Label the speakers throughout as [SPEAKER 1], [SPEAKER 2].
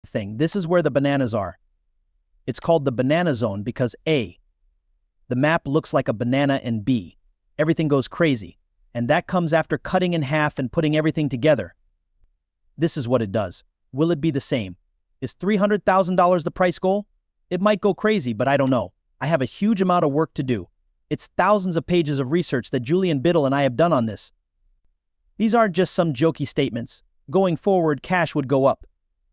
[SPEAKER 1] thing. This is where the bananas are. It's called the banana zone because A, the map looks like a banana, and B, everything goes crazy. And that comes after cutting in half and putting everything together. This is what it does. Will it be the same? Is $300,000 the price goal? It might go crazy, but I don't know. I have a huge amount of work to do. It's thousands of pages of research that Julian Biddle and I have done on this. These aren't just some jokey statements. Going forward, cash would go up.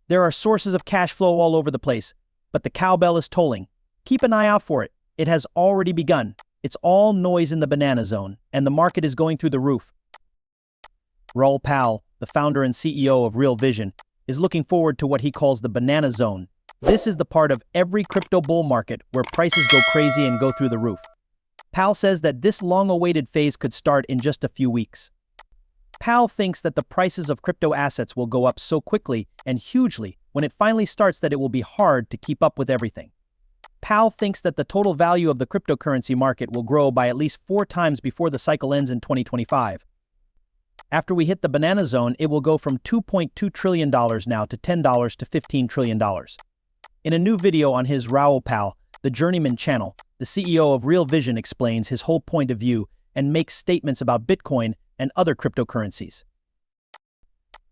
[SPEAKER 1] There are sources of cash flow all over the place, but the cowbell is tolling. Keep an eye out for it. It has already begun. It's all noise in the banana zone, and the market is going through the roof. Raoul Pal, the founder and CEO of Real Vision, is looking forward to what he calls the banana zone. This is the part of every crypto bull market where prices go crazy and go through the roof. Pal says that this long-awaited phase could start in just a few weeks. Pal thinks that the prices of crypto assets will go up so quickly and hugely when it finally starts that it will be hard to keep up with everything. Pal thinks that the total value of the cryptocurrency market will grow by at least 4 times before the cycle ends in 2025. After we hit the banana zone, it will go from $2.2 trillion now to $10 to $15 trillion. In a new video on his Raoul Pal, the Journeyman channel, the CEO of Real Vision explains his whole point of view and makes statements about Bitcoin and other cryptocurrencies.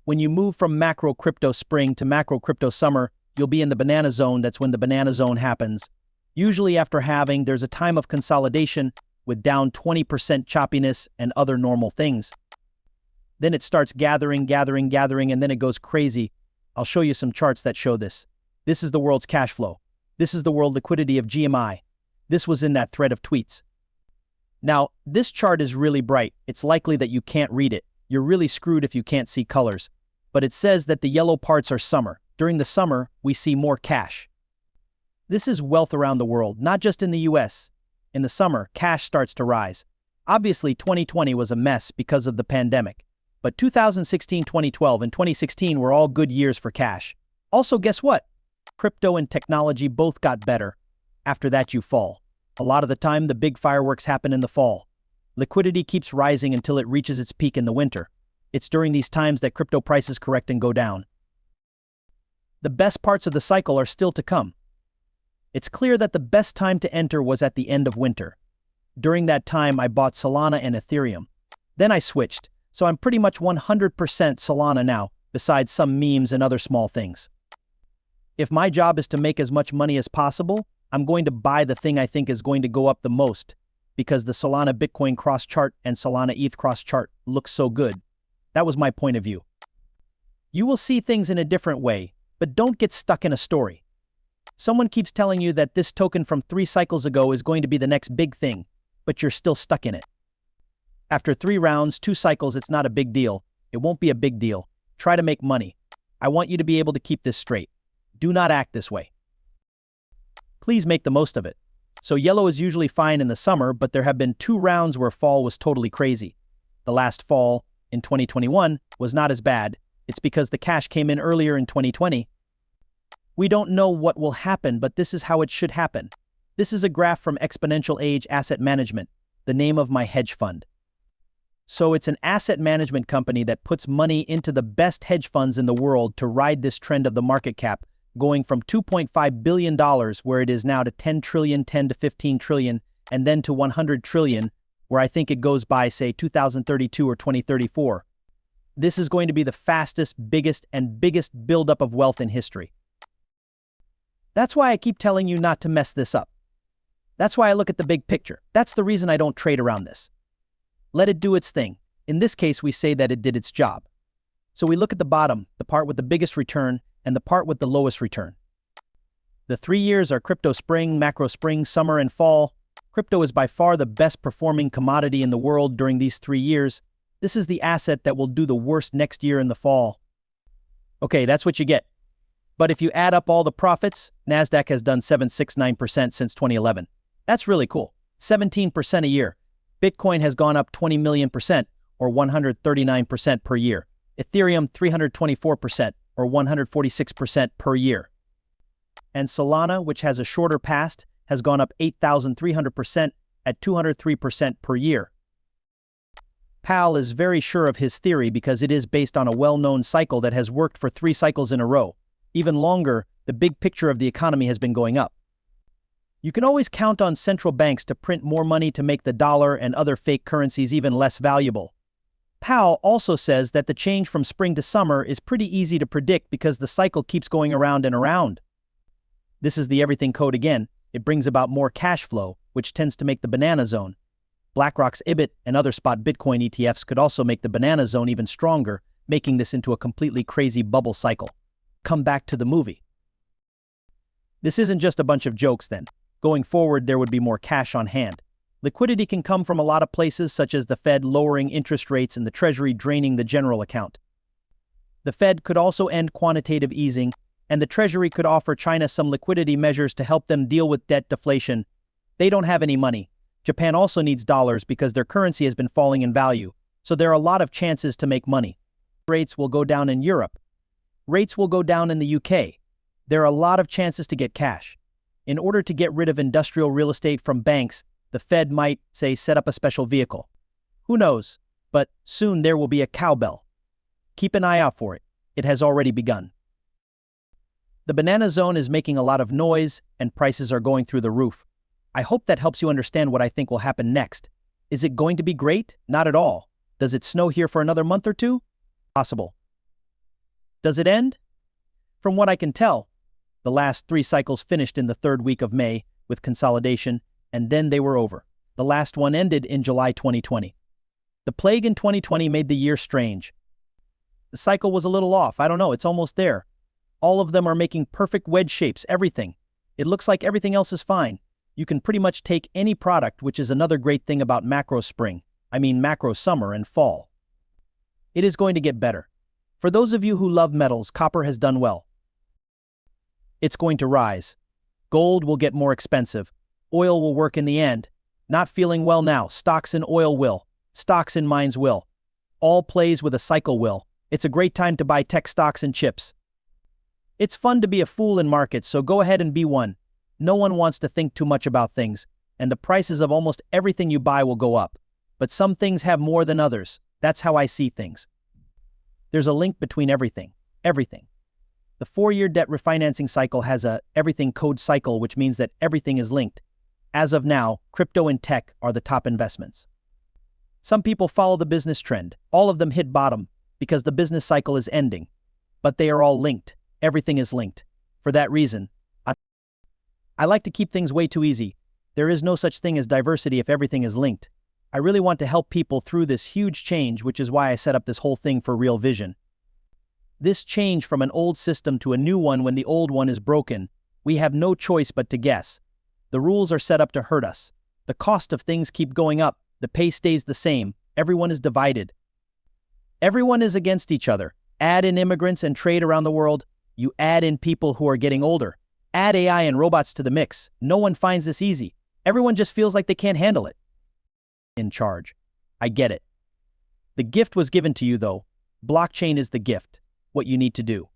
[SPEAKER 1] When you move from macro crypto spring to macro crypto summer, you'll be in the banana zone. That's when the banana zone happens. Usually after halving, there's a time of consolidation with down 20% choppiness and other normal things. Then it starts gathering, and then it goes crazy. I'll show you some charts that show this. This is the world's cash flow. This is the world liquidity of GMI. This was in that thread of tweets. Now, this chart is really bright. It's likely that you can't read it. You're really screwed if you can't see colors. But it says that the yellow parts are summer. During the summer, we see more cash. This is wealth around the world, not just in the US. In the summer, cash starts to rise. Obviously, 2020 was a mess because of the pandemic. But 2016, 2012, and 2016 were all good years for cash. Also, guess what? Crypto and technology both got better. After that, you fall. A lot of the time, the big fireworks happen in the fall. Liquidity keeps rising until it reaches its peak in the winter. It's during these times that crypto prices correct and go down. The best parts of the cycle are still to come. It's clear that the best time to enter was at the end of winter. During that time, I bought Solana and Ethereum. Then I switched, so I'm pretty much 100% Solana now, besides some memes and other small things. If my job is to make as much money as possible, I'm going to buy the thing I think is going to go up the most, because the Solana Bitcoin cross chart and Solana ETH cross chart looks so good. That was my point of view. You will see things in a different way, but don't get stuck in a story. Someone keeps telling you that this token from 3 cycles ago is going to be the next big thing, but you're still stuck in it. After 3 rounds, 2 cycles, it's not a big deal. It won't be a big deal. Try to make money. I want you to be able to keep this straight. Do not act this way. Please make the most of it. So yellow is usually fine in the summer, but there have been 2 rounds where fall was totally crazy. The last fall, in 2021, was not as bad. It's because the cash came in earlier in 2020. We don't know what will happen, but this is how it should happen. This is a graph from Exponential Age Asset Management, the name of my hedge fund. So it's an asset management company that puts money into the best hedge funds in the world to ride this trend of the market cap, going from $2.5 billion, where it is now, to 10 trillion, 10 to 15 trillion, and then to 100 trillion, where I think it goes by, say, 2032 or 2034. This is going to be the fastest, biggest buildup of wealth in history. That's why I keep telling you not to mess this up. That's why I look at the big picture. That's the reason I don't trade around this. Let it do its thing. In this case, we say that it did its job. So we look at the bottom, the part with the biggest return, and the part with the lowest return. The 3 years are crypto spring, macro spring, summer, and fall. Crypto is by far the best performing commodity in the world during these 3 years. This is the asset that will do the worst next year in the fall. Okay, that's what you get. But if you add up all the profits, NASDAQ has done 769% since 2011. That's really cool. 17% a year. Bitcoin has gone up 20 million %, or 139% per year. Ethereum 324%, or 146% per year. And Solana, which has a shorter past, has gone up 8,300% at 203% per year. Pal is very sure of his theory because it is based on a well-known cycle that has worked for 3 cycles in a row. Even longer, the big picture of the economy has been going up. You can always count on central banks to print more money to make the dollar and other fake currencies even less valuable. Pal also says that the change from spring to summer is pretty easy to predict because the cycle keeps going around and around. This is the everything code again. It brings about more cash flow, which tends to make the banana zone. BlackRock's elliott and other spot Bitcoin ETFs could also make the banana zone even stronger, making this into a completely crazy bubble cycle. Come back to the movie. This isn't just a bunch of jokes then. Going forward, there would be more cash on hand. Liquidity can come from a lot of places, such as the Fed lowering interest rates and the Treasury draining the general account. The Fed could also end quantitative easing, and the Treasury could offer China some liquidity measures to help them deal with debt deflation. They don't have any money. Japan also needs dollars because their currency has been falling in value, so there are a lot of chances to make money. Rates will go down in Europe. Rates will go down in the UK. There are a lot of chances to get cash. In order to get rid of industrial real estate from banks, the Fed might, say, set up a special vehicle. Who knows? But soon there will be a cowbell. Keep an eye out for it. It has already begun. The banana zone is making a lot of noise, and prices are going through the roof. I hope that helps you understand what I think will happen next. Is it going to be great? Not at all. Does it snow here for another month or two? Possible. Does it end? From what I can tell, the last 3 cycles finished in the 3rd week of May with consolidation, and then they were over. The last one ended in July 2020. The plague in 2020 made the year strange. The cycle was a little off. I don't know, it's almost there. All of them are making perfect wedge shapes, everything. It looks like everything else is fine. You can pretty much take any product, which is another great thing about macro spring. I mean macro summer and fall. It is going to get better. For those of you who love metals, copper has done well. It's going to rise. Gold will get more expensive. Oil will work in the end. Not feeling well now. Stocks in oil will. Stocks in mines will. All plays with a cycle will. It's a great time to buy tech stocks and chips. It's fun to be a fool in markets, so go ahead and be one. No one wants to think too much about things, and the prices of almost everything you buy will go up. But some things have more than others. That's how I see things. There's a link between everything. Everything. The 4-year debt refinancing cycle has a everything code cycle, which means that everything is linked. As of now, crypto and tech are the top investments. Some people follow the business trend. All of them hit bottom because the business cycle is ending. But they are all linked. Everything is linked. For that reason, I like to keep things way too easy. There is no such thing as diversity if everything is linked. I really want to help people through this huge change, which is why I set up this whole thing for Real Vision. This change from an old system to a new one when the old one is broken, we have no choice but to guess. The rules are set up to hurt us. The cost of things keep going up. The pay stays the same. Everyone is divided. Everyone is against each other. Add in immigrants and trade around the world. You add in people who are getting older. Add AI and robots to the mix. No one finds this easy. Everyone just feels like they can't handle it. In charge. I get it. The gift was given to you though. Blockchain is the gift. What you need to do.